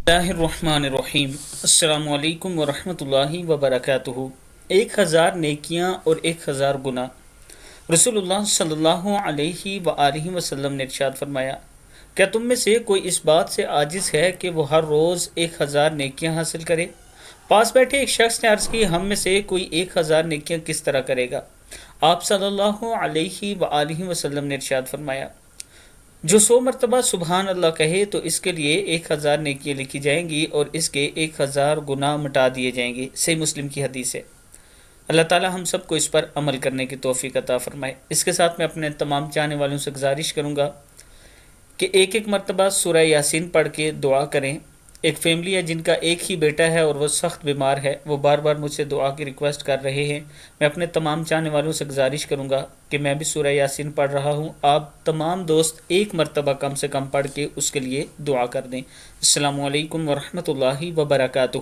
اللہ الرحمن الرحیم۔ السلام علیکم ورحمۃ اللہ وبرکاتہ۔ 1000 نیکیاں اور 1000 گناہ۔ رسول اللہ صلی اللہ علیہ وآلہ وسلم نے ارشاد فرمایا، کیا تم میں سے کوئی اس بات سے عاجز ہے کہ وہ ہر روز 1000 نیکیاں حاصل کرے؟ پاس بیٹھے ایک شخص نے عرض کی، ہم میں سے کوئی 1000 نیکیاں کس طرح کرے گا؟ آپ صلی اللہ علیہ وآلہ وسلم نے ارشاد فرمایا، جو 100 مرتبہ سبحان اللہ کہے تو اس کے لیے 1000 نیکیاں لکھی جائیں گی اور اس کے 1000 گناہ مٹا دیے جائیں گے۔ صحیح مسلم کی حدیث ہے۔ اللہ تعالی ہم سب کو اس پر عمل کرنے کی توفیق عطا فرمائے۔ اس کے ساتھ میں اپنے تمام چاہنے والوں سے گزارش کروں گا کہ ایک مرتبہ سورہ یاسین پڑھ کے دعا کریں۔ ایک فیملی ہے جن کا ایک ہی بیٹا ہے اور وہ سخت بیمار ہے، وہ بار بار مجھ سے دعا کی ریکویسٹ کر رہے ہیں۔ میں اپنے تمام چاہنے والوں سے گزارش کروں گا کہ میں بھی سورہ یاسین پڑھ رہا ہوں، آپ تمام دوست ایک مرتبہ کم سے کم پڑھ کے اس کے لیے دعا کر دیں۔ السلام علیکم ورحمۃ اللہ وبرکاتہ۔